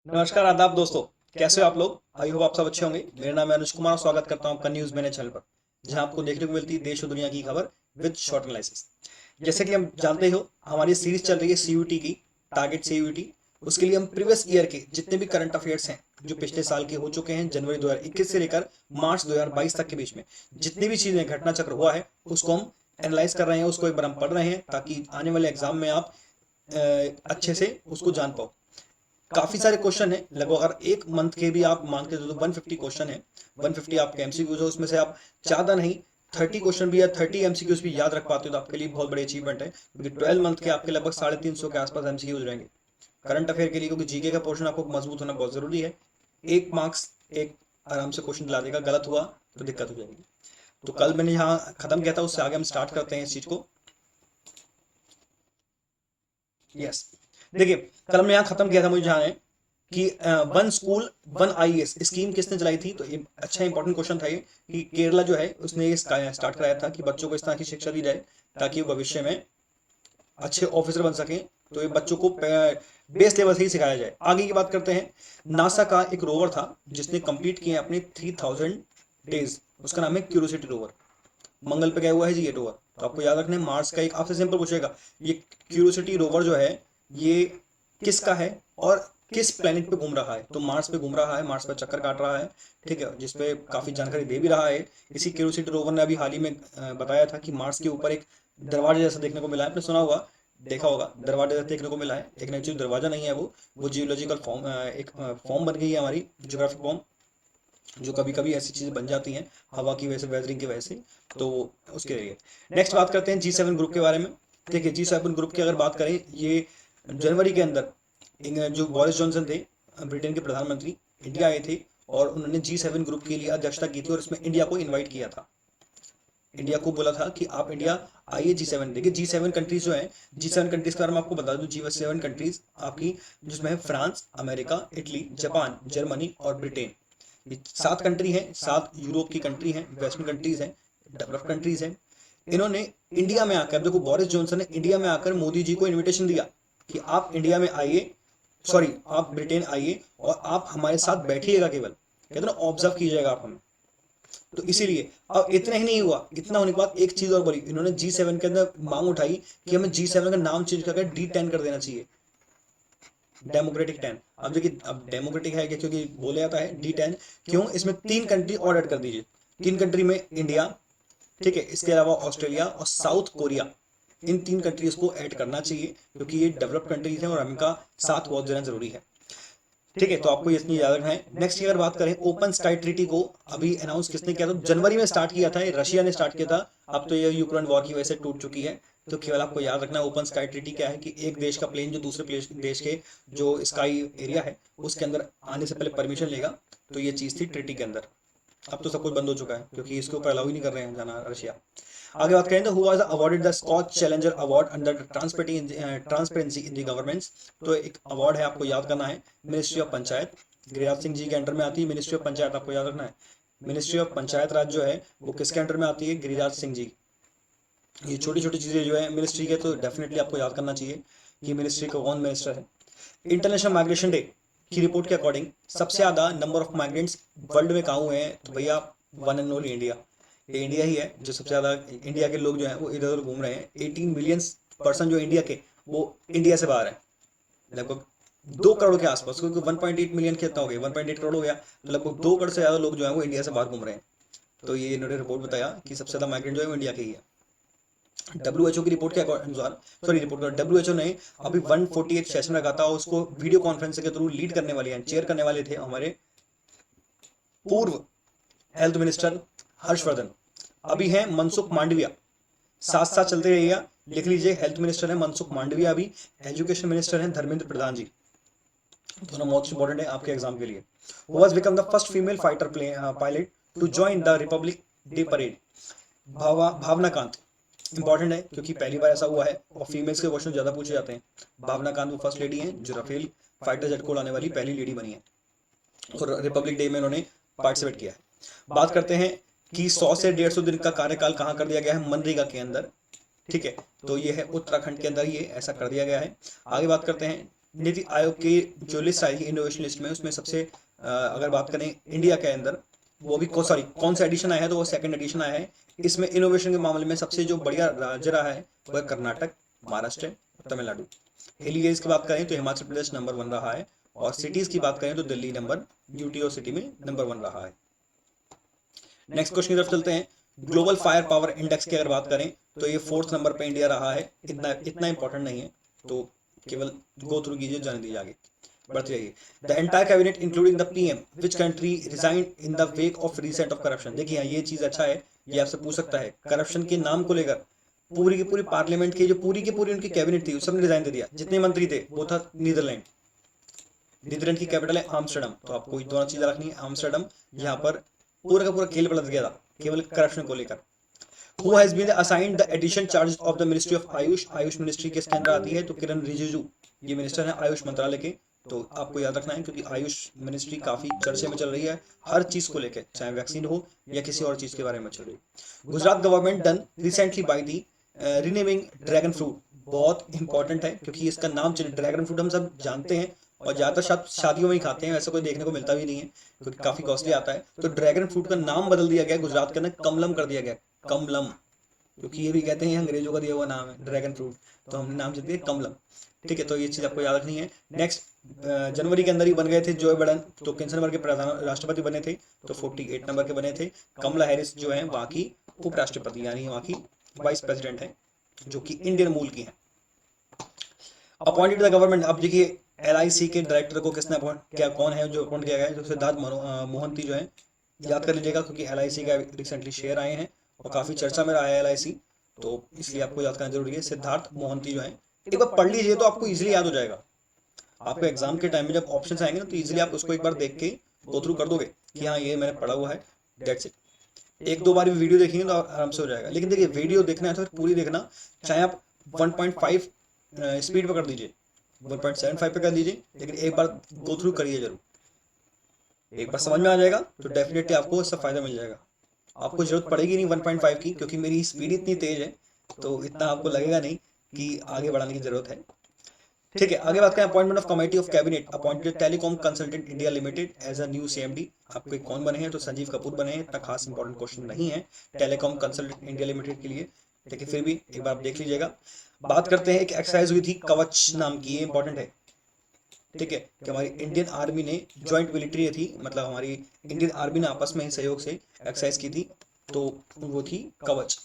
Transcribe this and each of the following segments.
नमस्कार आदाब दोस्तों। कैसे हो आप लोग? आई होप आप सब अच्छे होंगे। मेरा नाम है अनुज कुमार और स्वागत करता हूं आपका न्यूज मैंने चैनल पर, जहां आपको देखने को मिलती है देश और दुनिया की खबर विद शॉर्ट एनालिसिस। जैसे कि हम जानते हो, हमारी सीरीज चल रही है सीयूटी की, टारगेट सीयूटी। उसके लिए हम प्रीवियस ईयर के जितने भी करंट अफेयर्स हैं जो पिछले साल के हो चुके हैं, जनवरी 2021 से लेकर मार्च 2022 तक के बीच में जितनी भी चीजें घटना चक्र हुआ है उसको हम एनालाइज कर रहे हैं, उसको एक बार हम पढ़ रहे हैं ताकि आने वाले एग्जाम में आप अच्छे से उसको जान पाओ। काफी सारे क्वेश्चन है, लगभग अगर एक मंथ के भी आप मान के चलो तो 150 क्वेश्चन है। 150 आपके एमसीक्यूज है, उसमें से आप ज्यादा नहीं 30 क्वेश्चन भी या 30 एमसीक्यूज भी याद रख पाते हो तो आपके लिए बहुत बड़ी अचीवमेंट है, क्योंकि 12 मंथ के आपके लगभग 350 के आसपास एमसीक्यूज रहेंगे करंट अफेयर के लिए, क्योंकि जीके का पोर्शन आपको मजबूत होना बहुत जरूरी है। एक मार्क्स एक आराम से क्वेश्चन दिला देगा, गलत हुआ तो दिक्कत हो जाएगी। तो कल मैंने यहाँ खत्म किया था, उससे आगे हम स्टार्ट करते हैं इस चीज को। यस, देखिए, कल हमने यहाँ खत्म किया था, मुझे ध्यान है कि one school one IAS scheme किसने चलाई थी। तो ये अच्छा इंपॉर्टेंट क्वेश्चन था ये, कि केरला जो है उसने ये स्टार्ट कराया था कि बच्चों को इस तरह की शिक्षा दी जाए ताकि वो भविष्य में अच्छे ऑफिसर बन सकें। तो ये बच्चों को बेस लेवल से ही सिखाया जाए। आगे की बात करते हैं। नासा का एक रोवर था जिसने कंप्लीट किए अपने 3000 डेज, उसका नाम है क्यूरियोसिटी रोवर। मंगल पे गया हुआ है जी ये रोवर। तो आपको याद रखना है। मार्स का एक आपसे सिंपल पूछेगा, ये क्यूरियोसिटी रोवर जो है ये किसका है और किस प्लेनेट पे घूम रहा है। तो मार्स पे घूम रहा है, मार्स पे चक्कर काट रहा है, ठीक है, जिसपे काफी जानकारी दे भी रहा है। इसी क्यूरियोसिटी रोवर ने अभी हाल ही में बताया था कि मार्स के ऊपर एक दरवाजे जैसा देखने को मिला है। आपने सुना होगा, देखा होगा, दरवाजे जैसा देखने को मिला है, लेकिन एक्चुअली दरवाजा नहीं है वो जियोलॉजिकल फॉर्म, एक फॉर्म बन गई है हमारी ज्योग्राफिक फॉर्म, जो कभी कभी ऐसी चीजें बन जाती हैं हवा की वजह से, वेदरिंग की वजह से। तो उसके लिए नेक्स्ट बात करते हैं G7 ग्रुप के बारे में। देखिए, G7 ग्रुप की अगर बात करें, ये जनवरी के अंदर जो बोरिस जॉनसन थे, ब्रिटेन के प्रधानमंत्री, इंडिया आए थे और उन्होंने G7 ग्रुप के लिए अध्यक्षता की थी और इसमें इंडिया को इन्वाइट किया था। इंडिया को बोला था कि आप इंडिया आइए G7। देखिए, G7 कंट्रीज जो है, G7 कंट्रीज के बारे में आपको बता दूं। G7 कंट्रीज आपकी जिसमें है France, America, Italy, Japan, Germany और ब्रिटेन। ये 7 कंट्री हैं, 7 यूरोप की कंट्री हैं, वेस्टर्न कंट्रीज हैं, डेवलप्ड कंट्रीज हैं। इन्होंने इंडिया में आकर, देखो बोरिस जॉनसन ने इंडिया में आकर मोदी जी को इनविटेशन दिया कि आप इंडिया में आइए, सॉरी आप ब्रिटेन आइए और आप हमारे साथ बैठिएगा, केवल कहते हैं ना ऑब्जर्व कीजिएगा आप हमें। तो इसीलिए अब इतना ही नहीं हुआ, इतना होने के बाद एक चीज और बोली इन्होंने G7 के अंदर मांग उठाई कि हमें G7 का नाम चेंज करके D10 कर देना चाहिए, डेमोक्रेटिक 10। अब देखिए, अब डेमोक्रेटिक है क्या, क्योंकि बोला जाता है D10 क्यों, इसमें 3 कंट्री और ऐड कर दीजिए। 3 कंट्री में इंडिया, ठीक है, इसके अलावा ऑस्ट्रेलिया और साउथ कोरिया, इन 3 कंट्रीज को ऐड करना चाहिए क्योंकि ये डेवलप्ड कंट्रीज हैं और इनका साथ बहुत देना जरूरी है। ठीक है, तो आपको ये इतनी याद रखना है। नेक्स्ट की अगर बात करें, ओपन स्काई ट्रीटी को अभी अनाउंस किसने किया था? जनवरी में स्टार्ट किया था, ये रशिया ने स्टार्ट किया था। अब तो ये यूक्रेन वॉर की वजह से टूट चुकी है। तो केवल आपको याद रखना है ओपन स्काई ट्रीटी क्या है, कि एक देश का प्लेन जो दूसरे देश के जो स्काई एरिया है उसके अंदर आने से पहले परमिशन लेगा। तो ये चीज थी ट्रीटी के अंदर। अब तो सब कुछ बंद हो चुका है क्योंकि इसके ऊपर अलाउ ही नहीं कर रहे हैं जाना रशिया। आगे बात करें तो who was awarded the Skoch challenger award under transparency in the governments. तो एक अवार्ड है, आपको याद करना है, मिनिस्ट्री ऑफ पंचायत, गिरिराज सिंह जी के अंडर में आती है मिनिस्ट्री ऑफ पंचायत, आपको याद रखना है। मिनिस्ट्री ऑफ पंचायत राज जो है वो किसके अंडर में आती है? गिरिराज सिंह जी। ये छोटी छोटी चीजें जो है मिनिस्ट्री के, तो डेफिनेटली आपको याद करना चाहिए कि मिनिस्ट्री का कौन मिनिस्टर है। इंटरनेशनल माइग्रेशन डे की रिपोर्ट के अकॉर्डिंग सबसे ज्यादा नंबर ऑफ माइग्रेंट्स वर्ल्ड में कहाँ हुए हैं? तो भैया वन एंड ओनली इंडिया। ये इंडिया ही है जो सबसे ज्यादा, इंडिया के लोग जो हैं वो इधर उधर घूम रहे हैं। 18 मिलियन पर्सन जो इंडिया के, वो इंडिया से बाहर है, लगभग 2 करोड़ के आसपास, क्योंकि 1.8 मिलियन कितना हो गया, 1.8 करोड़ हो गया, तो लगभग 2 करोड़ से ज्यादा लोग जो है वो इंडिया से बाहर घूम रहे हैं। तो ये इन्होंने रिपोर्ट बताया कि सबसे ज्यादा माइग्रेंट जो है वो इंडिया के ही है। डब्ल्यूएचओ की रिपोर्ट के अनुसार, सॉरी रिपोर्ट, डब्ल्यूएचओ ने अभी 148 सेशन रखा था और उसको वीडियो कॉन्फ्रेंस के थ्रू लीड करने वाले हैं, चेयर करने वाले थे हमारे पूर्व हेल्थ मिनिस्टर हर्षवर्धन। अभी हैं मनसुख मांडविया, साथ साथ चलते रहिएगा, लिख लीजिए। हेल्थ मिनिस्टर है मनसुख मांडविया, अभी एजुकेशन मिनिस्टर हैं धर्मेंद्र प्रधान जी। दोनों मोस्ट इंपॉर्टेंट है आपके एग्जाम के लिए। Who was become the first female fighter pilot to join the republic day parade? Bhawana Kanth. Important है क्योंकि पहली बार ऐसा हुआ है और फीमेल्स के क्वेश्चन ज्यादा पूछे जाते हैं। भावना कांत वो फर्स्ट लेडी हैं जो राफेल फाइटर जेट को उड़ाने वाली पहली लेडी बनी है और रिपब्लिक डे में उन्होंने पार्टिसिपेट किया है। बात करते हैं कि 100 से 150 दिन का कार्यकाल कहाँ कर दिया गया है? मनरेगा के अंदर, ठीक है। तो ये है उत्तराखंड के अंदर, ये ऐसा कर दिया गया है। आगे बात करते हैं नीति आयोग की जो लिस्ट आई थी इनोवेशन लिस्ट में, उसमें सबसे अगर बात करें इंडिया के अंदर, वो भी सॉरी कौन सा एडिशन आया है, तो वो सेकंड एडिशन आया है। इसमें इनोवेशन के मामले में सबसे जो बढ़िया राज्य रहा है वह कर्नाटक, महाराष्ट्र, तमिलनाडु। हिली एरियाज की बात करें तो हिमाचल प्रदेश नंबर 1 रहा है, और सिटीज की बात करें तो दिल्ली नंबर यूटी और सिटी में नंबर 1 रहा है। नेक्स्ट क्वेश्चन की तरफ चलते हैं। ग्लोबल फायर पावर इंडेक्स की अगर बात करें तो ये 4th नंबर पे इंडिया रहा है। इतना इंपॉर्टेंट नहीं है, तो केवल गो थ्रू कीजिए, जाने दीजिए आगे बढ़ते जाइए। The entire cabinet including the PM which country resign in the wake of recent of corruption. देखिए ये चीज अच्छा है, ये आपसे पूछ सकता है करप्शन के नाम को लेकर पूरी की पूरी पार्लियामेंट की जो पूरी की पूरी उनकी कैबिनेट थी सबने रिजाइन दे दिया, जितने मंत्री थे। वो था नीदरलैंड। नीदरलैंड की कैपिटल है आम्स्टरडम। तो आपको दोनों चीजें रखनी है। आम्स्टरडम, यहाँ पर पूरा का पूरा खेल पलट गया था केवल करप्शन को लेकर। Who has been assigned the additional charges of the Ministry of Ayush. Ayush ministry किसके अंदर आती है, तो किरण रिजिजू ये मिनिस्टर है आयुष मंत्रालय के। तो आपको याद रखना है क्योंकि आयुष मिनिस्ट्री काफी चर्चे में चल रही है हर चीज को लेकर, चाहे वैक्सीन हो या किसी और चीज के बारे में चल रही है। Gujarat government done recently by the renaming dragon fruit. बहुत इंपॉर्टेंट है क्योंकि इसका नाम ड्रैगन फ्रूट हम सब जानते हैं और ज्यादातर शादियों में ही खाते हैं, वैसे कोई देखने को मिलता भी नहीं है क्योंकि काफी कॉस्टली आता है। तो ड्रैगन फ्रूट का नाम बदल दिया गया गुजरात के अंदर, कमलम कर दिया गया, कमलम। क्योंकि ये भी कहते हैं अंग्रेजों का दिया हुआ नाम है ड्रैगन फ्रूट, तो हमने नाम दे दिया कमलम। ठीक है, तो ये चीज आपको याद रखनी है। नेक्स्ट, जनवरी के अंदर ही बन गए थे जो बाइडेन, तो किन नंबर के प्रधान राष्ट्रपति बने थे, तो 48 नंबर के बने थे। कमला हैरिस जो है वहाँ की उपराष्ट्रपति यानी वहाँ की वाइस प्रेसिडेंट है, जो कि इंडियन मूल की है। Appointed the government. अब देखिए LIC के डायरेक्टर को किसने अपॉइंट किया, कौन है जो अपॉइंट किया गया है, तो सिद्धार्थ मोहंती जो है, याद कर लीजिएगा क्योंकि LIC का रिसेंटली शेयर आए हैं और काफी चर्चा में रहा है LIC, तो इसलिए आपको याद करना जरूरी है। सिद्धार्थ मोहंती जो है, एक बार पढ़ लीजिए तो आपको इजीली याद हो जाएगा। आपको एग्जाम के टाइम में जब ऑप्शंस आएंगे ना तो इजीली आप उसको एक बार देख के गो थ्रू कर दोगे कि हाँ ये मैंने पढ़ा हुआ है, दैट्स इट। एक दो बार भी वीडियो देखेंगे तो आराम से हो जाएगा। लेकिन देखिए वीडियो देखना है तो पूरी देखना, चाहे आप 1.5 स्पीड पर कर दीजिए, 1.75 पे कर दीजिए, लेकिन एक बार गो थ्रू करिए जरूर। एक बार समझ में आ जाएगा तो डेफिनेटली आपको इससे फायदा मिल जाएगा। आपको जरूरत पड़ेगी नहीं 1.5 की, क्योंकि मेरी स्पीड इतनी तेज है तो इतना आपको लगेगा नहीं कि आगे बढ़ाने की जरूरत है। ठीक है, आगे बात करें appointment of committee of cabinet appointed telecom consultant India limited as a new CMD। आपके कौन बने हैं, तो संजीव कपूर बने हैं। इतना खास इंपॉर्टेंट क्वेश्चन नहीं है टेलीकॉम कंसल्टेंट इंडिया लिमिटेड के लिए, लेकिन फिर भी एक बार आप देख लीजिएगा। बात करते हैं, एक एक्सरसाइज हुई थी कवच नाम की, ये इंपॉर्टेंट है। ठीक है, कि हमारी इंडियन आर्मी ने ज्वाइंट मिलिट्री थी, मतलब हमारी इंडियन आर्मी ने आपस में सहयोग से एक्सरसाइज की थी, तो वो थी कवच।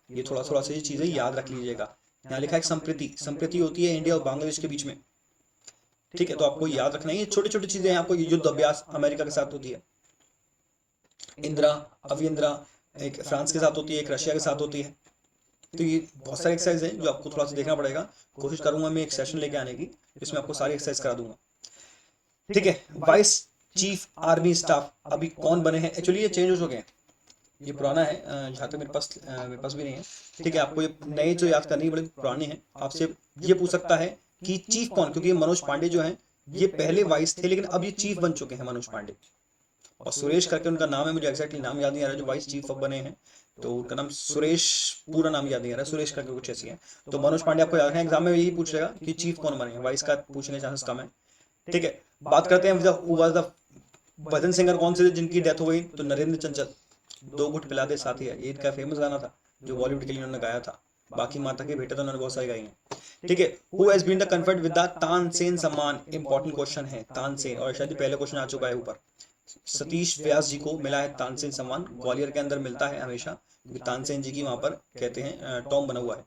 ये थोड़ा थोड़ा सी चीजें याद रख लीजिएगा। यहाँ लिखा है संप्रीति, संप्रीति होती है इंडिया और बांग्लादेश के बीच में। ठीक है, तो आपको याद रखना है ये छोटी छोटी चीजें। आपको युद्ध अभ्यास अमेरिका के साथ होती है, इंदिरा अविंद्रा एक फ्रांस के साथ होती है, एक रशिया के साथ होती है। तो ये बहुत सारे एक्सरसाइज है जो आपको थोड़ा सा देखना पड़ेगा। कोशिश करूंगा मैं एक सेशन लेके आने की जिसमें आपको सारी एक्सरसाइज करा दूंगा। ठीक है, वाइस चीफ आर्मी स्टाफ अभी कौन बने हैं, एक्चुअली ये चेंज हो चुके हैं, ये पुराना है जहाँ तक मेरे पास भी नहीं है। ठीक है, आपको ये नए जो याद करनी बड़े पुराने हैं। आपसे ये पूछ सकता है कि चीफ कौन, क्योंकि मनोज पांडे जो है ये पहले वाइस थे लेकिन अब ये चीफ बन चुके हैं मनोज पांडे। और सुरेश करके उनका नाम है, मुझे एक्जैक्टली नाम याद नहीं आ रहा जो वाइस चीफ बने हैं, तो उनका नाम सुरेश, पूरा नाम याद नहीं आ रहा, सुरेश करके कुछ ऐसी है। तो मनोज पांडे आपको याद रखना, एग्जाम में यही पूछेगा कि चीफ कौन बने हैं, वाइस का पूछने के चांसेस कम है। ठीक है, बात करते हैं भजन सिंगर कौन से थे जिनकी डेथ हो गई, तो नरेंद्र चंचल। दो घुट पिला दे साथी है, ये इनका फेमस गाना था जो बॉलीवुड के लिए उन्होंने गाया था। बाकी माता की बेटे तो उन्होंने बहुत सारी गाई हैं। ठीक है, who has been the conferred with the Tansen Samman, important question है तानसेन, और शायद पहले क्वेश्चन आ चुका है ऊपर। सतीश व्यास जी को मिला है तानसेन सम्मान, ग्वालियर के अंदर मिलता है हमेशा क्योंकि तानसेन जी की वहां पर कहते हैं टॉम बना हुआ है।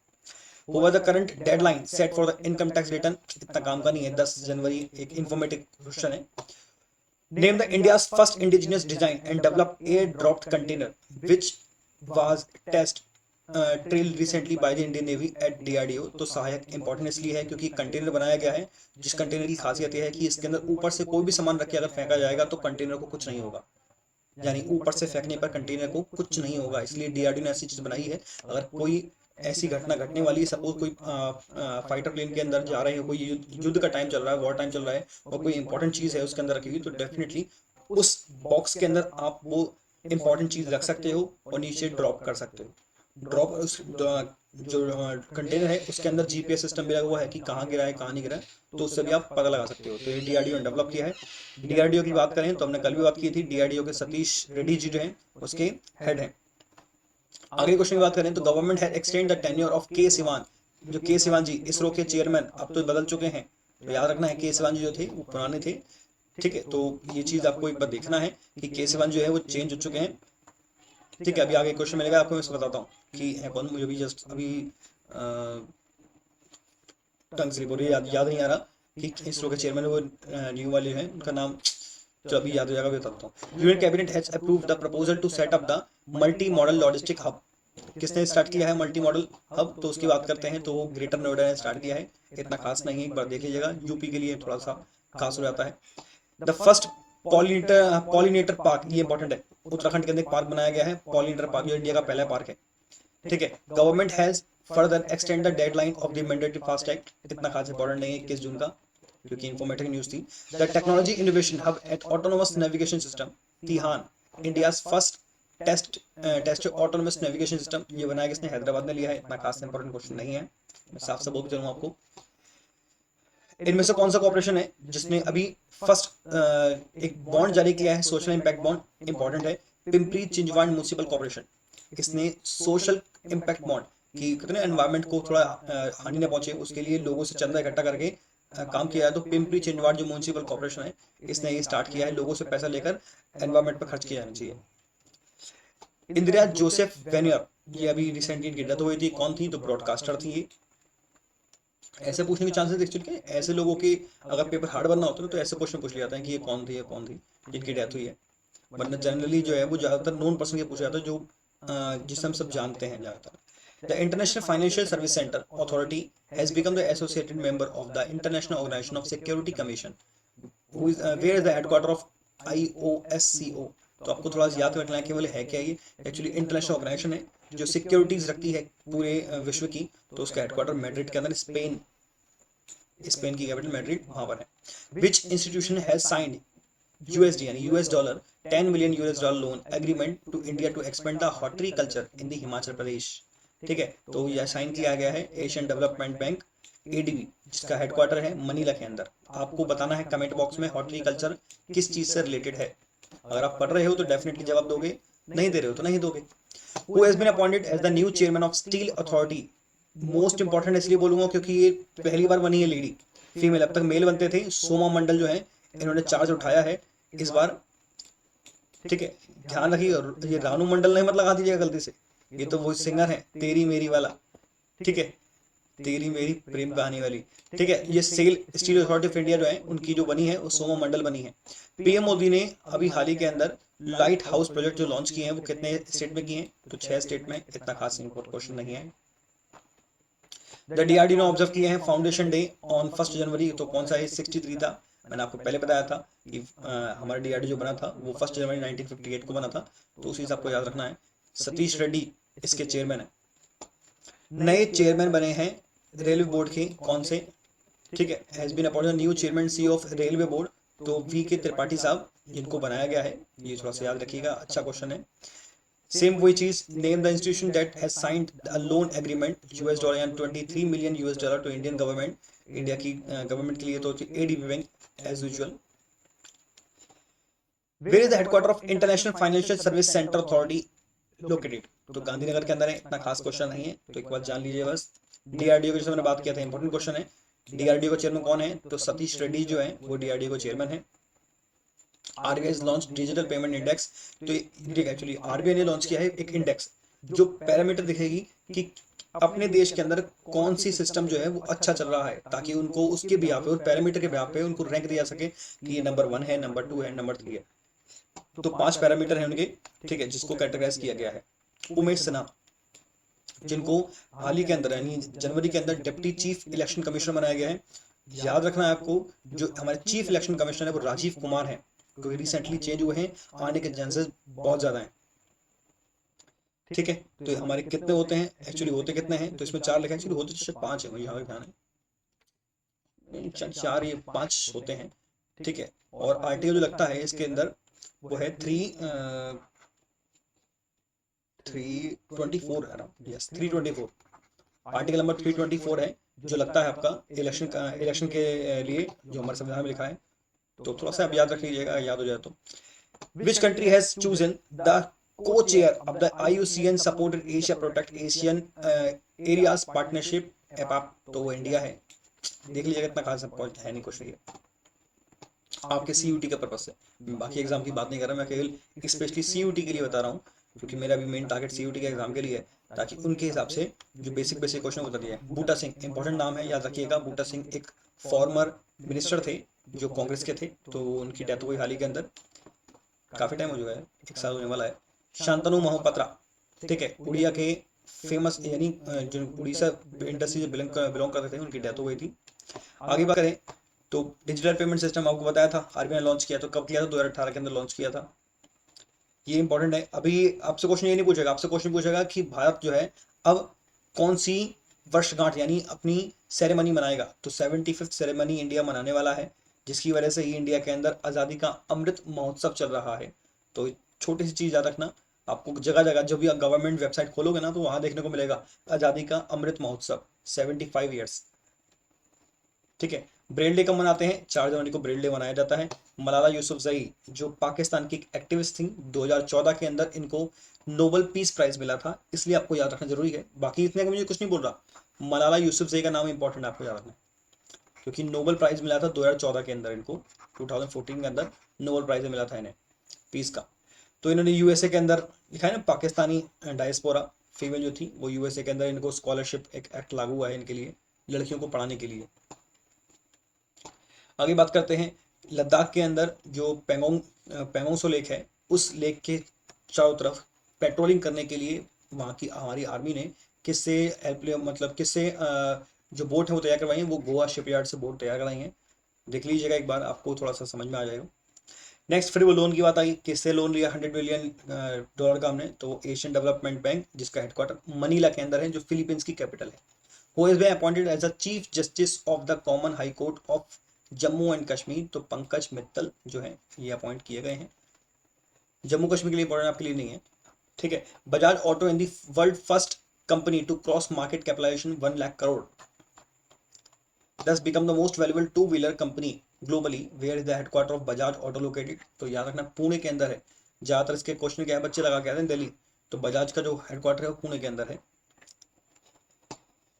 Over the current deadline set for the income tax return, इतना काम का नहीं है, 10 जनवरी। एक इंफॉर्मेटिव क्वेश्चन है। Name the India's first indigenous design and developed air-dropped container which was trailed recently by the Indian Navy at DRDO। तो सहायक important इसलिए है क्योंकि कंटेनर बनाया गया है, जिस कंटेनर की खासियत यह है कि इसके अंदर ऊपर से कोई भी सामान रख के अगर फेंका जाएगा तो कंटेनर को कुछ नहीं होगा, यानी ऊपर से फेंकने पर कंटेनर को कुछ नहीं होगा, इसलिए DRDO ने ऐसी चीज बनाई है। अगर कोई ऐसी घटना घटने वाली है, सपोज कोई फाइटर प्लेन के अंदर जा रहे हो, कोई युद्ध का टाइम चल रहा है, वॉर टाइम चल रहा है, और कोई इंपॉर्टेंट चीज है उसके अंदर रखी हुई, तो डेफिनेटली उस बॉक्स के अंदर आप वो इंपॉर्टेंट चीज रख सकते हो और नीचे ड्रॉप कर सकते हो। ड्रॉप जो कंटेनर है उसके अंदर जीपीएस सिस्टम भी लगा हुआ है कि कहाँ गिरा है कहाँ नहीं गिरा है, तो उससे भी आप पता लगा सकते हो। तो ये डीआरडीओ ने डेवलप किया है। डीआरडीओ की बात करें तो हमने कल भी बात की थी, डीआरडीओ के सतीश रेड्डी जी जो हैं उसके हेड हैं। आगे क्वेश्चन की बात करें तो government has extend the tenure of के सिवान। जो के सिवान जी इसरो के चेयरमैन अब तो बदल चुके हैं, तो याद रखना है के सिवान जी जो थे वो पुराने थे। ठीक है, तो ये चीज आपको एक बार देखना है कि के सिवान जो है वो चेंज हो चुके हैं। ठीक है, अभी आगे क्वेश्चन मिलेगा आपको, मैं बताता हूँ कि है कौन, मुझे भी जस्ट अभी टंग स्लिप हो रही है, याद नहीं आ रहा कि इसरो के चेयरमैन वो न्यू वाले हैं उनका नाम, जो अभी याद हो जाएगा बताता हूँ। Union cabinet has approved the proposal to set up the multi modal logistic hub. किसने स्टार्ट किया है मल्टी मॉडल हब, तो उसकी बात करते हैं तो वो ग्रेटर नोएडा ने स्टार्ट किया है। इतना खास नहीं है, एक बार देख लीजिएगा, यूपी के लिए थोड़ा सा खास हो जाता है। द फर्स्ट पॉलिनेटर पार्क, ये इंपॉर्टेंट है, उत्तराखंड के अंदर एक पार्क बनाया गया है पॉलिनेटर पार्क, जो इंडिया का पहला पार्क है। ठीक है, government has further extend the deadline of the mandatory fast act, इतना खास इंपॉर्टेंट नहीं है 21 जून का, क्योंकि इंफॉर्मेटिव न्यूज थी। The technology innovation hub at autonomous navigation system TiHAN, India's first test autonomous navigation system, ये बनाया किसने, हैदराबाद ने लिया है, इतना खास इंपॉर्टेंट क्वेश्चन नहीं है, मैं साफ से बोल चलूँ आपको। इनमें से कौन सा कॉर्पोरेशन है जिसने अभी फर्स्ट एक बॉन्ड जारी किया है, सोशल इम्पैक्ट बॉन्ड, इंपॉर्टेंट है, पिंपरी चिंचवाड़ म्युनिसिपल कॉर्पोरेशन। इसने सोशल इम्पैक्ट बॉन्ड कि कितने एनवायरनमेंट को थोड़ा हानि न पहुंचे उसके लिए लोगों से चंदा इकट्ठा करके काम किया है। तो पिंपरी चिंचवाड़ जो म्युनिसिपल कॉर्पोरेशन है इसने ये स्टार्ट किया है, लोगों से पैसा लेकर एनवायरनमेंट पर खर्च किया जाना चाहिए। इंदिरा जोसेफ वेनियर, ये अभी रिसेंटली इनकी डेथ हुई थी, कौन थी, तो ब्रॉडकास्टर थी ये। ऐसे पूछने के चांसेस एक्चुअली क्या, ऐसे लोगों के अगर पेपर हार्ड बनना होता है तो ऐसे क्वेश्चन पूछ लिया जाता है कि ये कौन थी, ये कौन थी जिनकी डेथ हुई है, वरना जनरली जो है वो ज़्यादातर नॉन पर्सन के पूछा जाता है, जो जिसे हम सब जानते हैं ज़्यादातर। The international financial service centre authority has become the associated member of the international organisation of security commission, where is the headquarter of IOSCO। तो आपको थोड़ा सा याद रखना है केवल है क्या ये, एक्चुअली इंटरनेशनल ऑर्गेनाइजेशन है जो सिक्योरिटीज रखती है पूरे विश्व की, तो उसका हेडक्वार्टर मैड्रिड के अंदर, स्पेन, स्पेन की कैपिटल मैड्रिड वहां पर है। Which institution has signed USD यानी US dollar 10 million US dollar loan agreement to India to expand the horticulture in the Himachal Pradesh. ठीक है, तो यह साइन किया गया है एशियन डेवलपमेंट बैंक ADB, जिसका हेडक्वार्टर है मनीला के अंदर। आपको बताना है कमेंट बॉक्स में हॉर्टिकल्चर किस चीज से रिलेटेड है, अगर आप पढ़ रहे हो तो डेफिनेटली जवाब दोगे, नहीं दे रहे हो तो नहीं दोगे। Who has been appointed as the new chairman of steel authority, most important इसलिए बोलूंगा क्योंकि ये पहली बार बनी है लेडी, फीमेल, अब तक मेल बनते थे। सोमा मंडल जो है इन्होंने चार्ज उठाया है इस बार। ठीक है, ध्यान रखिए, ये रानू मंडल नहीं मत लगा दीजिएगा गलती से, ये तो वो सिंगर है तेरी मेरी वाला। ठीक है, तेरी मेरी प्रेम कहानी वाली। ठीक है, ये SAIL steel authority of India जो है उनकी जो बनी है वो सोमा मंडल बनी है। PM मोदी ने अभी हाल ही के अंदर लाइट हाउस प्रोजेक्ट जो लॉन्च किए हैं वो कितने स्टेट में किए हैं, तो 6 स्टेट में, इतना खास इंपोर्ट क्वेश्चन नहीं है। द DRDO ने ऑब्जर्व किए हैं फाउंडेशन डे ऑन 1 जनवरी, तो कौन सा है, 63 था, मैंने आपको पहले बताया था कि हमारा DRDO जो बना था वो 1 जनवरी 1958 को बना था, तो उसी से आपको याद रखना है। सतीश रेड्डी इसके चेयरमैन है। नए चेयरमैन बने हैं रेलवे बोर्ड के, कौन से, ठीक है, has been appointed new chairman C of railway board, तो VK त्रिपाठी साहब जिनको बनाया गया है, ये थोड़ा सा याद रखिएगा, अच्छा क्वेश्चन है। सेम वही चीज, name the institution that has signed a loan agreement US dollar यानी 23 million US dollar to Indian government, India की गवर्नमेंट के लिए तो ADB bank as usual. Where is the headquarter of international financial service centre authority located, तो गांधीनगर के अंदर है, इतना खास क्वेश्चन नहीं है, तो एक बार जान लीजिए बस। DRDO की जैसे मैंने बात किया था, इंपॉर्टेंट क्वेश्चन है। DRDO का चेयरमैन कौन है, तो सतीश रेड्डी जो है वो DRDO का चेयरमैन है। RBI launch digital payment index, तो एक्चुअली RBI ने लॉन्च किया है एक इंडेक्स जो पैरामीटर दिखेगी कि अपने देश के अंदर कौन सी सिस्टम जो है वो अच्छा चल रहा है, ताकि उनको उसके बिहार पे, उस पैरामीटर के बिहार पे उनको रैंक दिया सके कि ये नंबर 1 है, नंबर 2 है, नंबर 3 है। तो 5 पैरामीटर है उनके, ठीक है, जिसको कैटेगराइज किया गया है। उमेश सिन्हा जिनको हाल ही के अंदर यानी जनवरी के अंदर डिप्टी चीफ इलेक्शन कमिश्नर बनाया गया है। याद रखना है आपको, जो हमारे चीफ इलेक्शन कमिश्नर है वो राजीव कुमार है, क्योंकि रिसेंटली चेंज हुए हैं, आने के चांसेस बहुत ज्यादा हैं। ठीक है, तो हमारे कितने होते हैं, एक्चुअली होते कितने हैं, तो इसमें 4 लिखा है, एक्चुअली होते तो 5 है, मुझे यहाँ पे ध्यान है, 4 ये 5 होते हैं। ठीक है, और आर्टिकल जो लगता है इसके अंदर वो है 324 है ना, यस 324, आर्टिकल नंबर 324 है जो लगता है आपका इलेक्शन के लिए, जो हमारे संविधान में लिखा है। तो थोड़ा सा आप याद रख लीजिएगा, याद हो जाए तो। Which country has chosen the co-chair of the IUCN supported Asia Protect Asian Areas Partnership एपाप, तो वो इंडिया है। देख लीजिएगा, इतना खास पॉइंट है नहीं कुछ, नहीं है आपके सीयूटी के पर्पज से। बाकी एग्जाम की बात नहीं कर रहा, मैं केवल स्पेशली सीयूटी के लिए बता रहा हूँ, क्योंकि मेरा भी मेन टारगेट सीयूटी के एग्जाम के लिए है, ताकि उनके हिसाब से जो बेसिक बेसिक क्वेश्चन बता दिए। बूटा सिंह इंपॉर्टेंट नाम है, याद रखिएगा। बूटा सिंह एक फॉर्मर मिनिस्टर थे जो कांग्रेस के थे, तो उनकी डेथ हुई हाल ही के अंदर, काफी टाइम हो चुका है, 1 साल होने वाला है। शांतनु मोहपत्रा, ठीक है, उड़िया के फेमस, यानी जो उड़ीसा इंडस्ट्री से बिलोंग करते थे, उनकी डेथ हो गई थी। आगे बात करें तो डिजिटल पेमेंट सिस्टम आपको बताया था, आरबीआई ने लॉन्च किया, तो कब किया था? 2018 के अंदर लॉन्च किया था। ये इंपॉर्टेंट है। अभी आपसे क्वेश्चन ये नहीं पूछेगा, आपसे क्वेश्चन पूछेगा कि भारत जो है अब कौन सी वर्षगांठ यानी अपनी सेरेमनी मनाएगा। तो 75th सेरेमनी इंडिया मनाने वाला है, जिसकी वजह से ही इंडिया के अंदर आज़ादी का अमृत महोत्सव चल रहा है। तो छोटी सी चीज़ याद रखना, आपको जगह जगह जब भी आप गवर्नमेंट वेबसाइट खोलोगे ना, तो वहां देखने को मिलेगा आज़ादी का अमृत महोत्सव 75 ईयर्स, ठीक है। ब्रेल डे कब मनाते हैं? 4 जनवरी को ब्रेल डे मनाया जाता है। मलाला यूसुफजई जो पाकिस्तान की एक्टिविस्ट थी, 2014 के अंदर इनको नोबेल पीस प्राइज मिला था, इसलिए आपको याद रखना जरूरी है। बाकी इतने का मुझे कुछ नहीं बोल रहा, मलाला यूसुफजई का नाम इंपॉर्टेंट आपको याद रखना, क्योंकि नोबेल प्राइज मिला था 2014 के अंदर इनको, 2014 के अंदर नोबेल प्राइज मिला था इन्हें पीस का। तो इन्होंने यूएसए के अंदर लिखा है ना, पाकिस्तानी डायस्पोरा फीमेल जो थी वो यूएसए के अंदर, इनको स्कॉलरशिप एक एक्ट लागू हुआ है इनके लिए, लड़कियों को पढ़ाने के लिए। आगे बात करते हैं, लद्दाख के अंदर जो पेंगोंग लेक है, उस लेक के चारों तरफ पेट्रोलिंग करने के लिए वहाँ की हमारी आर्मी ने किससे हेल्प लिया, मतलब किससे जो बोट है वो तैयार करवाई है, वो गोवा शिपयार्ड से बोट तैयार कराई है। देख लीजिएगा एक बार, आपको थोड़ा सा समझ में आ जाएगा। नेक्स्ट फिर वो लोन की बात आई, किससे लोन लिया $100 बिलियन का हमने? तो एशियन डेवलपमेंट बैंक, जिसका हेडक्वार्टर मनीला के अंदर है, जो फिलीपींस की कैपिटल है। Who is been appointed as the chief justice of the common high court of Jammu and Kashmir? तो पंकज मित्तल जो है ये अपॉइंट किए गए हैं। जम्मू कश्मीर के लिए इंपॉर्टेंट, आपके लिए नहीं है, ठीक है। Bajaj auto in the world first company to cross market capitalisation 1 lakh crore, thus become the most valuable two-wheeler company globally, where is the headquarter of Bajaj Auto located? तो याद रखना पुणे के अंदर है। ज्यादातर इसके क्वेश्चन क्या है, बच्चे लगा के आते हैं दिल्ली, तो बजाज का जो हेडक्वार्टर है वो पुणे के अंदर है।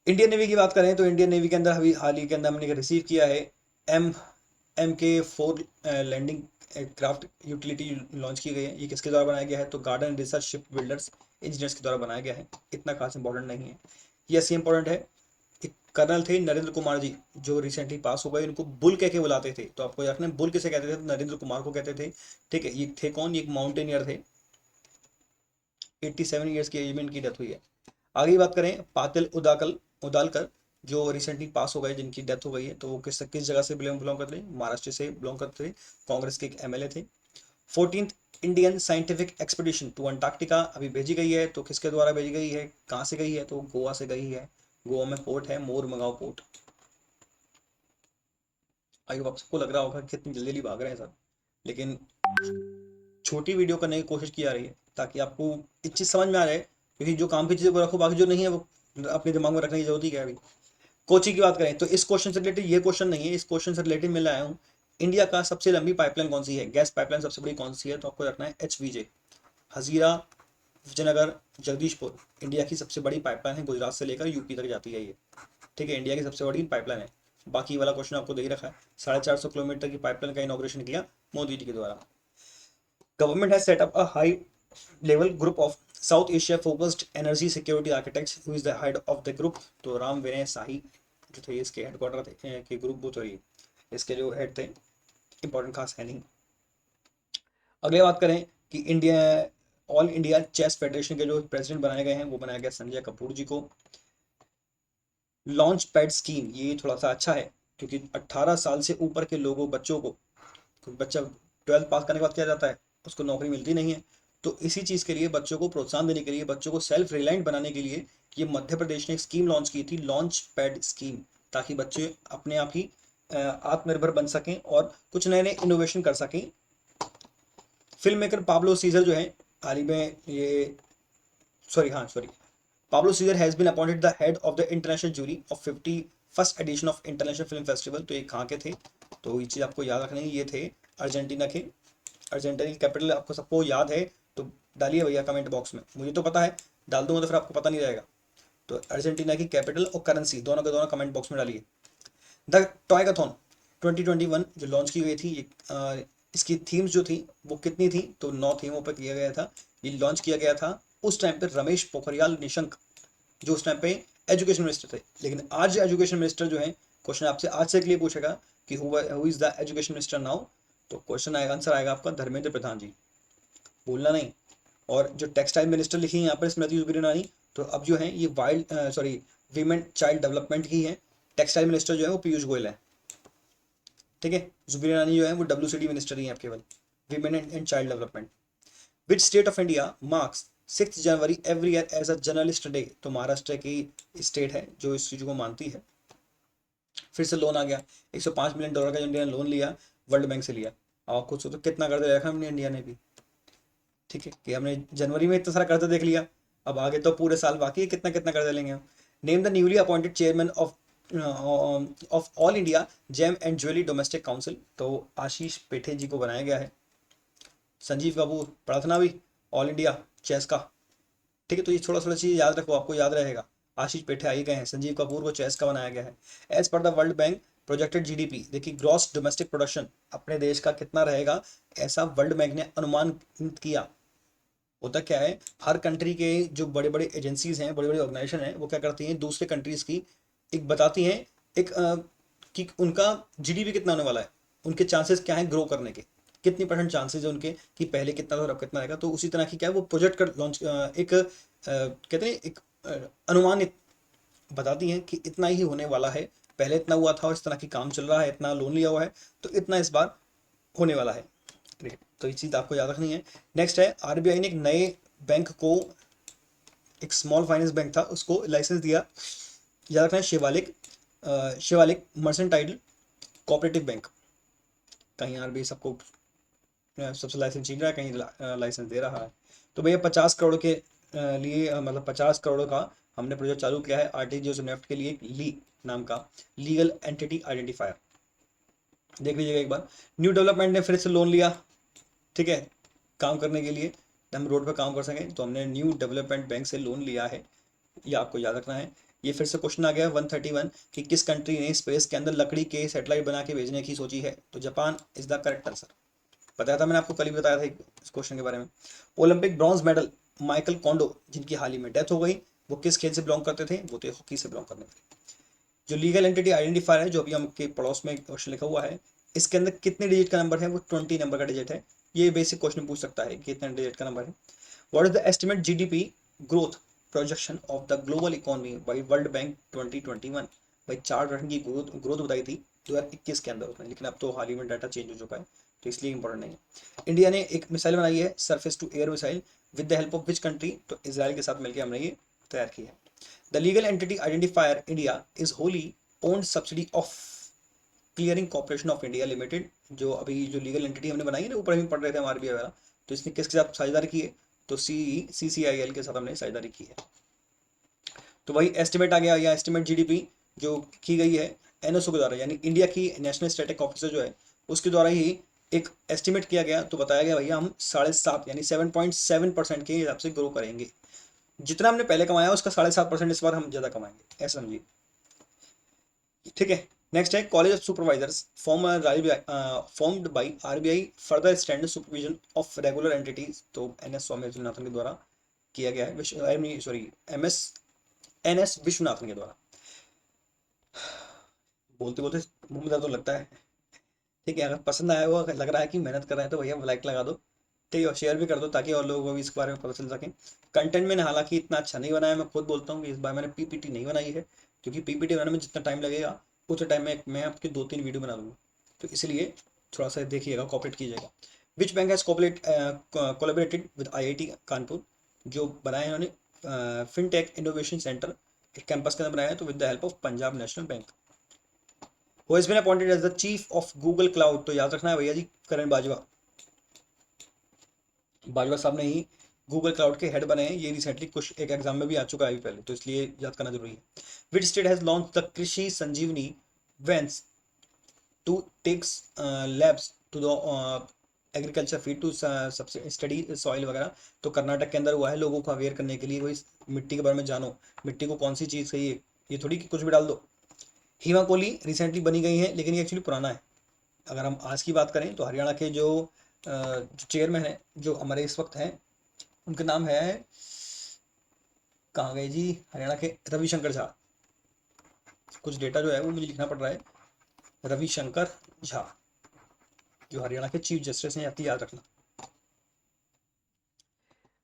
इंडियन नेवी की बात करें तो इंडियन नेवी के अंदर अभी हाल ही के अंदर हमने रिसीव किया है MK4 landing craft utility launch की गई है। ये किसके द्वारा बनाया गया है? तो garden research ship builders engineers के द्वारा बनाया गया है। इतना खास इंपॉर्टेंट नहीं है, यस ये इंपॉर्टेंट है। एक कर्नल थे नरेंद्र कुमार जी, जो रिसेंटली पास हो गए, इनको बुल कह के बुलाते थे, तो आपको याद रखना बुल किसे कहते थे? तो नरेंद्र कुमार को कहते थे, ठीक है। ये थे कौन? ये एक माउंटेनियर थे, 87 ईयर्स की एज में इनकी डेथ हुई है। आगे बात करें पातिल उदालकर जो रिसेंटली पास हो गए, जिनकी डेथ हो गई है, तो वो किस किस जगह से बिलोंग करते थे? महाराष्ट्र से बिलोंग करते थे, कांग्रेस के एक एमएलए थे। 14th Indian scientific expedition to Antarctica अभी भेजी गई है, तो किसके द्वारा भेजी गई है, कहाँ से गई है? तो गोवा से गई है। गोवा में पोर्ट है मोरमगांव पोर्ट। आई होप सबको लग रहा होगा कितनी जल्दी जल्दी भाग रहे हैं सर, लेकिन छोटी वीडियो करने की कोशिश की जा रही है ताकि आपको एक चीज समझ में आ जाए, क्योंकि जो काम की चीजें वो रखो, बाकी जो नहीं है वो अपने दिमाग में रखने की जरूरत ही क्या है अभी। कोची की बात करें तो इस क्वेश्चन से रिलेटेड, ये क्वेश्चन नहीं है, इस क्वेश्चन से रिलेटेड मिल आया हूँ। इंडिया का सबसे लंबी पाइपलाइन कौन सी है? गैस पाइपलाइन सबसे बड़ी कौन सी है? तो आपको रखना है HVJ, हजीरा विजयनगर जगदीशपुर। इंडिया की सबसे बड़ी पाइपलाइन है, गुजरात से लेकर यूपी तक जाती है ये, ठीक है। इंडिया की सबसे बड़ी पाइपलाइन है। बाकी वाला क्वेश्चन आपको दे ही रखा है। 450 किलोमीटर की पाइपलाइन का इनॉग्रेशन किया मोदी जी के द्वारा। Government has set up a high level group of south Asia focused energy security architects, who is the head of the group? तो राम विनय शाही जो थे इसके हेडक्वार्टर थे के ग्रुप वो तो इसके जो हेड थे, इंपॉर्टेंट खास है नहीं। अगले बात करें कि India all India chess federation के जो प्रेसिडेंट बनाए गए हैं, वो बनाया गया संजय कपूर जी को। लॉन्च पैड स्कीम, ये थोड़ा सा अच्छा है, क्योंकि 18 साल से ऊपर के लोगों बच्चों को, बच्चा 12th पास करने के बाद क्या जाता है, उसको नौकरी मिलती नहीं है, तो इसी चीज़ के लिए बच्चों को प्रोत्साहन देने के लिए, बच्चों को सेल्फ रिलायंट बनाने के लिए ये मध्य प्रदेश ने एक स्कीम लॉन्च की थी, लॉन्च पैड स्कीम, ताकि बच्चे अपने आप ही आत्मनिर्भर बन सकें और कुछ नए नए इनोवेशन कर सकें। फिल्म मेकर पाब्लो सीजर जो है, हाल ही में ये सॉरी, हाँ sorry, Pablo Cesar has been appointed the head of the international jury of 51st edition of international film festival. तो ये कहाँ के थे, तो ये चीज़ आपको याद रखनी है, ये थे अर्जेंटीना के। अर्जेंटीना की कैपिटल आपको सबको याद है तो डालिए भैया कमेंट बॉक्स में, मुझे तो पता है, डाल दूंगा तो फिर आपको पता नहीं रहेगा। तो अर्जेंटीना की कैपिटल और करेंसी दोनों के दोनों कमेंट बॉक्स में डालिए। द टॉयकाथॉन 2021 जो लॉन्च की गई थी, इसकी थीम्स जो थी वो कितनी थी, तो 9 थीमों पर किया गया था। ये लॉन्च किया गया था उस टाइम पे रमेश पोखरियाल निशंक, जो उस टाइम पे एजुकेशन मिनिस्टर थे। लेकिन आज एजुकेशन मिनिस्टर जो है, क्वेश्चन आपसे आज से के लिए पूछेगा कि who is the education minister now, तो क्वेश्चन आएगा, आंसर आएगा आपका धर्मेंद्र प्रधान जी, बोलना नहीं। और जो टेक्सटाइल मिनिस्टर लिखी है यहाँ पर स्मृति ईरानी, तो अब जो है ये wild sorry women child development की है। टेक्सटाइल मिनिस्टर जो है वो पीयूष गोयल है, ठीक है। जुबिन ईरानी जो है वो WCD मिनिस्टर ही है केवल, women and child development. Which state of India marks 6 January every year as a journalist day, तो महाराष्ट्र की स्टेट है जो इस चीज़ को मानती है। फिर से लोन आ गया, $105 मिलियन का जो इंडिया ने लोन लिया वर्ल्ड बैंक से लिया। अब आप खुद सोचो कितना कर्ज रखा हमने इंडिया ने भी, ठीक है, कि हमने जनवरी में इतना सारा कर्जा देख लिया, अब आगे तो पूरे साल बाकी है, कितना कितना कर्जा लेंगे हम। Name the newly appointed chairman of all India gem and jewellery domestic council, तो आशीष पेठे जी को बनाया गया है। संजीव कपूर पढ़ा था ना अभी, ऑल इंडिया चेस का, ठीक है। तो ये थोड़ा थोड़ा चीज़ याद रखो, आपको याद रहेगा। आशीष पेठे आ ही गए हैं, संजीव कपूर को चेस का बनाया गया है। As per the world bank projected GDP, देखिए ग्रॉस डोमेस्टिक प्रोडक्शन अपने देश का कितना रहेगा, ऐसा वर्ल्ड बैंक ने अनुमान किया। होता क्या है, हर कंट्री के जो बड़े बड़े एजेंसीज हैं, बड़े बड़े ऑर्गेनाइजेशन हैं, वो क्या करती हैं, दूसरे कंट्रीज की एक बताती हैं, एक कि उनका GDP कितना होने वाला है, उनके चांसेस क्या हैं ग्रो करने के, कितनी परसेंट चांसेस है उनके कि पहले कितना था और अब कितना रहेगा। तो उसी तरह की क्या है वो प्रोजेक्ट कर लॉन्च एक कहते हैं एक अनुमानित बताती हैं कि इतना ही होने वाला है, पहले इतना हुआ था और इस तरह की काम चल रहा है, इतना लोन लिया हुआ है, तो इतना इस बार होने वाला है। तो ये चीज़ आपको याद रखनी है। नेक्स्ट है, RBI ने एक नए बैंक को, एक स्मॉल फाइनेंस बैंक था उसको लाइसेंस दिया, याद रखना है, शिवालिक मर्सेंटाइल कोऑपरेटिव बैंक। कहीं RBI सबको सबसे लाइसेंस छीन रहा है, कहीं लाइसेंस दे रहा है। तो भैया 50 करोड़ के लिए मतलब 50 करोड़ का हमने प्रोजेक्ट चालू किया है RTGS नेफ्ट के लिए, ली नाम का लीगल एंटिटी आइडेंटिफायर, देख लीजिएगा एक बार। न्यू डेवलपमेंट ने फिर से लोन लिया, ठीक है, काम करने के लिए, हम रोड पर काम कर सकें, तो हमने न्यू डेवलपमेंट बैंक से लोन लिया है, ये आपको याद रखना है। ये फिर से क्वेश्चन आ गया 131 कि किस कंट्री ने स्पेस के अंदर लकड़ी के सैटेलाइट बना के भेजने की सोची है, तो Japan is the correct answer. बताया था मैंने आपको, कल ही बताया था इस क्वेश्चन के बारे में। ओलंपिक ब्रॉन्ज मेडल माइकल कोंडो, जिनकी हाल ही में डेथ हो गई, वो किस खेल से बिलोंग करते थे, वो तो हॉकी से बिलोंग करते थे। जो लीगल एंटिटी आइडेंटिफायर है, जो अभी हमके पड़ोस में क्वेश्चन लिखा हुआ है, इसके अंदर कितने डिजिट का नंबर है, वो 20 नंबर का डिजिट है। ये बेसिक क्वेश्चन पूछ सकता है कि कितने डिजिट का नंबर है। What is the estimate GDP growth projection of the global economy bye world bank 2021, भाई 4% की ग्रोथ ग्रोथ बताई थी 2021 के अंदर उसने, लेकिन अब तो हाल ही में डाटा चेंज हो चुका है तो इसलिए इंपॉर्टेंट नहीं है। इंडिया ने एक मिसाइल बनाई है, surface to air missile, with the help of which country, तो इसराइल के साथ मिलकर हमने ये तैयार की है। The legal entity identifier India is wholly owned subsidy of clearing corporation of India limited, जो अभी जो लीगल एंटिटी हमने बनाई है ना, ऊपर हम पढ़ रहे थे हमारे RBI वाला, तो इसने किसके साथ साझेदारी की है, तो CCIL के साथ हमने साझेदारी की है। तो वही एस्टिमेट आ गया, या एस्टिमेट GDP जो की गई है NSO के द्वारा, यानी इंडिया की नेशनल स्टैटिक ऑफिसर जो है उसके द्वारा ही एक एस्टिमेट किया गया, तो बताया गया भैया हम 7.5 यानी 7.7% के हिसाब से ग्रो करेंगे। जितना हमने पहले कमाया उसका 7.5% इस बार हम ज्यादा कमाएंगे, ऐसा समझिए, ठीक है। नेक्स्ट है, college of supervisors formed by RBI further standard supervision of regular entities, तो NS स्वामीनाथन के द्वारा किया गया है, सॉरी NS विश्वनाथन के द्वारा। बोलते बोलते मुंह में दर्द तो लगता है, ठीक है। अगर पसंद आया हुआ लग रहा है कि मेहनत कर रहे हैं तो भैया लाइक लगा दो, ठीक है, और शेयर भी कर दो ताकि और लोगों को भी इसके बारे में पता चल सके। कंटेंट मैंने हालांकि इतना अच्छा नहीं बनाया, मैं खुद बोलता हूँ कि इस बार मैंने PPT नहीं बनाई है, क्योंकि PPT बनाने में जितना टाइम लगेगा उतना टाइम में मैं आपके 2-3 वीडियो बना दूंगा, तो इसलिए थोड़ा सा देखिएगा, कॉपरेट कीजिएगा। Which bank has collaborated with IIT Kanpur, जो बनाए हैं उन्होंने फिनटेक इनोवेशन सेंटर एक कैंपस के अंदर बनाया है, तो with the help of Punjab national bank. Who has been appointed as the chief of Google cloud, तो याद रखना है भैया जी, करण बाजवा, बाजवा साहब ने ही गूगल क्लाउड के हेड बने हैं। ये रिसेंटली कुछ एक एग्जाम में भी आ चुका है अभी पहले, तो इसलिए याद करना जरूरी है। Which state has launch the Krishi Sanjeevani vans to take labs to the agriculture field to study soil वगैरह। तो कर्नाटक के अंदर हुआ है, लोगों को अवेयर करने के लिए, कोई मिट्टी के बारे में जानो, मिट्टी को कौन सी चीज़ सही है, ये थोड़ी कि कुछ भी डाल दो। हीमा कोहली रिसेंटली बनी गई है, लेकिन ये एक्चुअली पुराना है। अगर हम आज की बात करें तो हरियाणा के जो चेयरमैन है जो हमारे इस वक्त हैं, उनका नाम है, कहाँ गए जी, हरियाणा के रविशंकर झा। कुछ डेटा जो है वो मुझे लिखना पड़ रहा है, रविशंकर झा जो हरियाणा के चीफ जस्टिस हैं, याद रखना।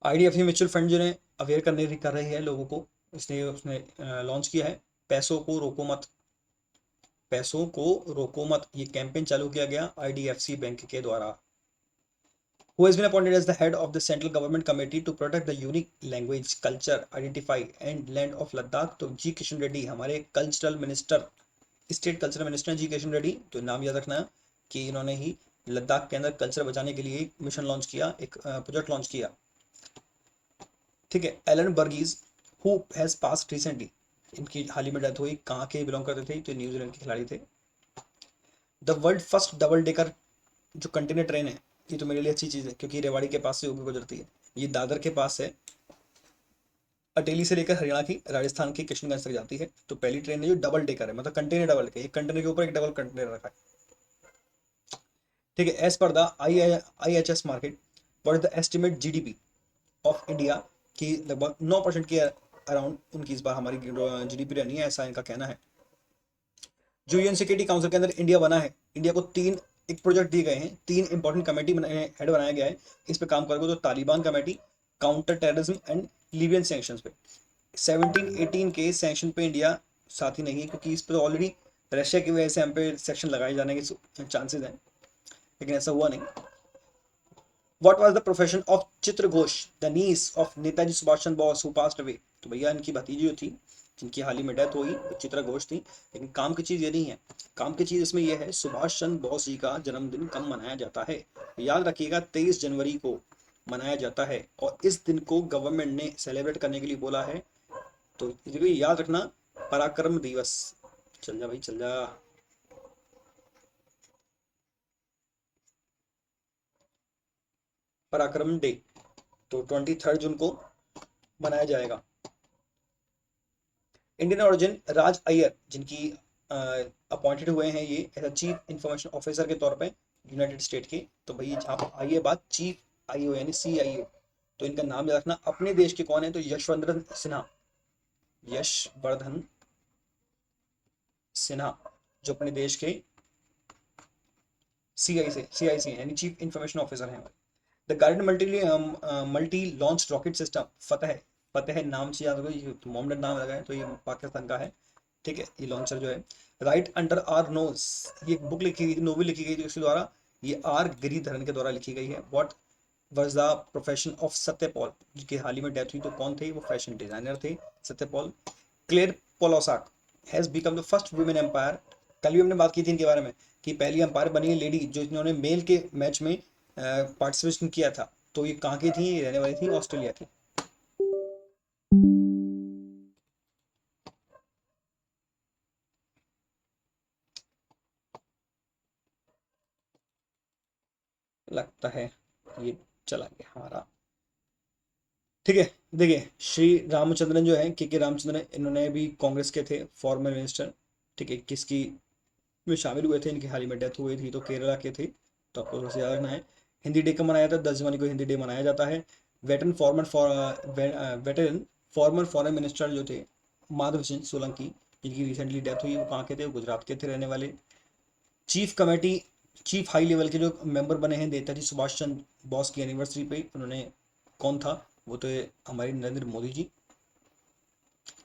आईडीएफसी म्यूचुअल फंड जो है अवेयर करने कर रही है लोगों को, इसने उसने लॉन्च किया है, पैसों को रोको मत, पैसों को रोको मत, ये कैंपेन चालू किया गया आईडीएफसी बैंक के द्वारा। Who has been appointed as the head of the Central Government Committee to protect the unique language, culture, identify and land of Ladakh? तो जी किशन रेड्डी हमारे cultural minister, state cultural minister G Kishan Reddy. तो नाम याद रखना कि इन्होंने ही लद्दाख के अंदर कल्चर बचाने के लिए एक मिशन लॉन्च किया, एक प्रोजेक्ट लॉन्च किया। ठीक है, Alan Varghese who has passed recently, इनकी हाल ही में डेथ हुई, कहाँ के बिलोंग करते थे, तो न्यूजीलैंड के खिलाड़ी थे। The world first double decker जो कंटेनर ट्रेन है, ये तो मेरे लिए अच्छी चीज़ है क्योंकि रेवाड़ी के पास से होकर गुजरती है, ये दादर के पास है, अटेली से लेकर हरियाणा की राजस्थान की किशनगंज तक जाती है। तो पहली ट्रेन है जो डबल डेकर है, मतलब कंटेनर डबल के, एक कंटेनर के ऊपर एक डबल कंटेनर रखा है। ठीक है, as per the IHS market, what is the estimate GDP of India, की लगभग 9% के अराउंड उनकी इस बार हमारी जीडीपी रहनी है, ऐसा इनका कहना है। जो यूएन सिक्योरिटी काउंसिल के अंदर इंडिया बना है, इंडिया को तीन एक प्रोजेक्ट दिए गए हैं, तीन इंपॉर्टेंट कमेटी हेड बनाया गया है, इस पे काम करोगे तो Taliban committee, counter terrorism and Libyan sanctions पे। 17-18 के सैंक्शन पे इंडिया साथ ही नहीं है, क्योंकि इस पर ऑलरेडी रशिया की वजह से हम पे सेक्शन लगाए जाने के चांसेस हैं, लेकिन ऐसा हुआ नहीं। What was the profession of Chitra Ghosh, the niece of Netaji Subhash Chandra Bose who passed away? तो भैया इनकी भतीजी जो थी, जिनकी हाल ही में डेथ हुई, वो चित्रा घोष थी। लेकिन काम की चीज ये नहीं है, काम की चीज इसमें यह है, सुभाष चंद्र बोस जी का जन्मदिन कब मनाया जाता है? याद रखिएगा 23 जनवरी को मनाया जाता है, और इस दिन को गवर्नमेंट ने सेलिब्रेट करने के लिए बोला है। तो याद रखना, पराक्रम दिवस। चल जा भाई चल जा। पराक्रम डे तो 23 जून को मनाया जाएगा। इंडियन ओरिजिन राज अय्यर, जिनकी अपॉइंटेड हुए हैं ये एज चीफ इंफॉर्मेशन ऑफिसर के तौर पे यूनाइटेड स्टेट के। तो भाई जहाँ पर आई है बात चीफ आईओ यानी CIO, तो इनका नाम याद रखना। अपने देश के कौन है? तो यशवर्धन सिन्हा, यशवर्धन सिन्हा, जो अपने देश के CIC यानी चीफ इंफॉर्मेशन ऑफिसर हैं। The garden multi launch rocket system Fateh, Fateh नाम से याद होगा, मोहम्मद नाम लगा है, तो ये पाकिस्तान का है। ठीक है, ये लॉन्चर जो है, राइट अंडर आर नोज, ये बुक लिखी गई थी, नोवेल लिखी गई थी उसके द्वारा, ये R गिरिधरन के द्वारा लिखी गई है। What was the profession of Satyapal, जिनकी हाल ही में डेथ हुई, तो कौन थे? वो फैशन डिजाइनर थे Satyapal. Claire Polosak has become the first women umpire, कल भी हमने बात की थी इनके बारे में कि पहली अंपायर बनी है लेडी, जो इन्होंने मेल के मैच में पार्टिसिपेशन किया था। तो ये कहाँ की थी? रहने वाली थी ऑस्ट्रेलिया की। लगता है ये चला गया हमारा। ठीक है, देखिए श्री रामचंद्रन जो है, के रामचंद्रन, इन्होंने भी कांग्रेस के थे फॉर्मर मिनिस्टर। ठीक है, किसकी में शामिल हुए थे, इनकी हाल ही में डेथ हुई थी, तो केरला के थे। तो आपको थोड़ा सा याद रखना है। हिंदी डे कब मनाया जाता है? 10 जनवरी को हिंदी डे मनाया जाता है। वेटरन फॉर्मर फॉरेन मिनिस्टर जो थे माधव सिंह सोलंकी, जिनकी रिसेंटली डेथ हुई, वो कहाँ के थे? वो गुजरात के थे रहने वाले। Chief committee, chief high level के जो मेंबर बने हैं नेताजी सुभाष चंद्र बोस की एनिवर्सरी पे, उन्होंने कौन था? वो तो हमारे नरेंद्र मोदी जी।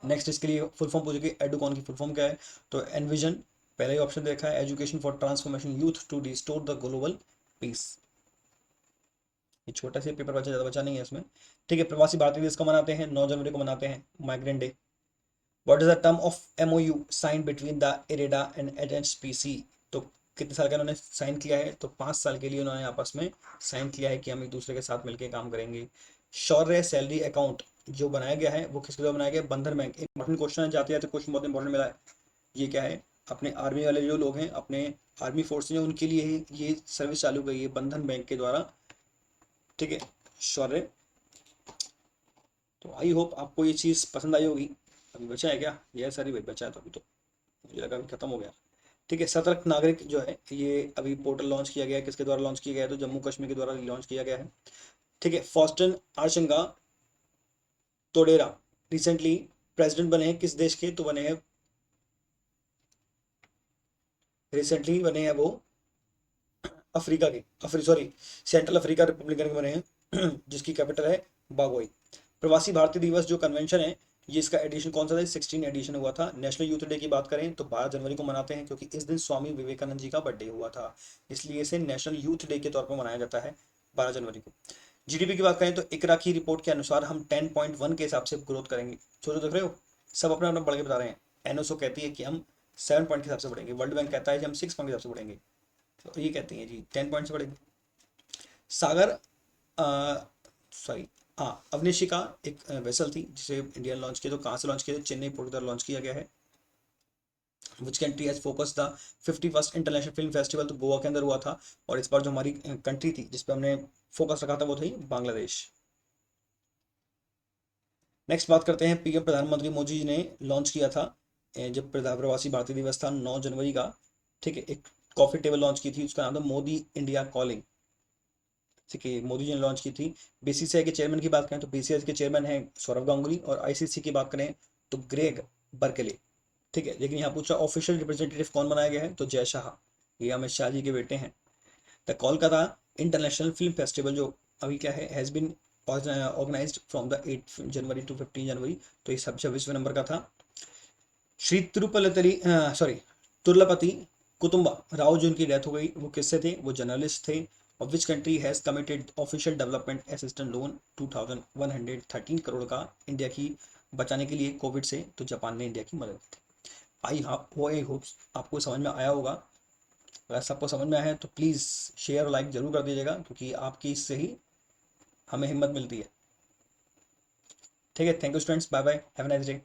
नेक्स्ट इसके लिए फुल फॉर्म पूछेगी, एडुकॉन की फुल फॉर्म क्या है? तो एनविजन, पहला ही ऑप्शन देखा है, education for transformation youth to restore the global peace. ये छोटा सा पेपर बचा, ज़्यादा बचा नहीं है इसमें। ठीक है, प्रवासी भारतीय दिवस को मनाते हैं, 9 जनवरी को मनाते हैं, migrant day. What is the term of MOU sign between the IREDA and HSPC? तो कितने साल का उन्होंने साइन किया है? तो 5 साल के लिए उन्होंने आपस में साइन किया है कि हम एक दूसरे के साथ मिलकर काम करेंगे। शौर्य सैलरी अकाउंट जो बनाया गया है वो किसके द्वारा बनाया गया है? बंधन बैंक। इंपॉर्टेंट क्वेश्चन है, जाते जाते क्वेश्चन बहुत इंपॉर्टेंट मिला है। ये क्या है? अपने आर्मी वाले जो लोग हैं, अपने आर्मी फोर्स हैं, उनके लिए ही ये सर्विस चालू गई है बंधन बैंक के द्वारा। ठीक है, शौर्य। तो आई होप आपको ये चीज़ पसंद आई होगी। अभी बचा है क्या? ये सारी भाई बचा है, तो अभी तो मुझे लगा अभी खत्म हो गया। ठीक है, सतर्क नागरिक जो है ये अभी पोर्टल लॉन्च किया गया है। किसके द्वारा लॉन्च किया गया है? तो जम्मू कश्मीर के द्वारा लॉन्च किया गया है। ठीक है, फॉस्टन आरशंगा तोडेरा रिसेंटली प्रेसिडेंट बने हैं किस देश के? तो बने हैं, रिसेंटली बने हैं वो अफ्रीका के, सॉरी, सेंट्रल अफ्रीका रिपब्लिकन के बने हैं जिसकी कैपिटल है बागोई। प्रवासी भारतीय दिवस जो कन्वेंशन है, ये इसका एडिशन कौन सा था? 16 एडिशन हुआ था। नेशनल यूथ डे की बात करें तो 12 जनवरी को मनाते हैं, क्योंकि इस दिन स्वामी विवेकानंद जी का बर्थडे हुआ था, इसलिए इसे नेशनल यूथ डे के तौर पर मनाया जाता है 12 जनवरी को। जीडीपी की बात करें तो इकरा की रिपोर्ट के अनुसार हम 10.1 के हिसाब से ग्रोथ करेंगे। सोचो, देख रहे हो, सब अपना अपना बढ़ के बता रहे हैं। एनओसो कहती है कि हम 7 पॉइंट के हिसाब से बढ़ेंगे, वर्ल्ड बैंक कहता है कि हम 6 पॉइंट के हिसाब से बढ़ेंगे, तो ये कहती है जी 10 पॉइंट से बढ़ेंगे। सागर, सॉरी, हाँ, अवनिशिका एक वेसल थी जिसे इंडिया ने लॉन्च किया। तो कहाँ से लॉन्च किया? तो चेन्नई पोर्ट द्वारा लॉन्च किया गया है। Which country has focus the 51st international film festival? तो गोवा के अंदर हुआ था। और इस बार जो हमारी कंट्री थी जिसपे हमने फोकस रखा था वो थी बांग्लादेश। नेक्स्ट बात करते हैं, पीएम प्रधानमंत्री मोदी जी ने लॉन्च किया था जब प्रवासी भारतीय दिवस था 9 जनवरी का। ठीक है, एक कॉफी टेबल लॉन्च की थी, उसका नाम था मोदी इंडिया कॉलिंग। ठीक है, मोदी जी ने लॉन्च की थी। बीसीसीआई के चेयरमैन की बात करें तो बीसीसीआई के चेयरमैन हैं सौरव गांगुली, और आईसीसी की बात करें तो ग्रेग बर्कले। ठीक है, लेकिन यहाँ पूछा ऑफिशियल रिप्रेजेंटेटिव कौन बनाया गया है? तो जय शाह, ये अमित शाह जी के बेटे हैं। The Kolkata international film festival जो अभी क्या है, has been organised from the 8 January to 15 January, तो ये सब 26वें नंबर का था। श्री तिरुपति, सॉरी, तुर्लपति कुतुम्बा राव जो उनकी डेथ हो गई, वो किससे थे? वो जर्नलिस्ट थे। और which country has committed official development assistant loan 2113 crore का इंडिया की बचाने के लिए कोविड से? तो जापान ने इंडिया की मदद की थी। आई होप आपको समझ में आया होगा। अगर सबको समझ में आया है तो प्लीज़ शेयर और लाइक जरूर कर दीजिएगा, क्योंकि आपकी इससे ही हमें हिम्मत मिलती है। ठीक है, thank you students, bye bye, have a nice day.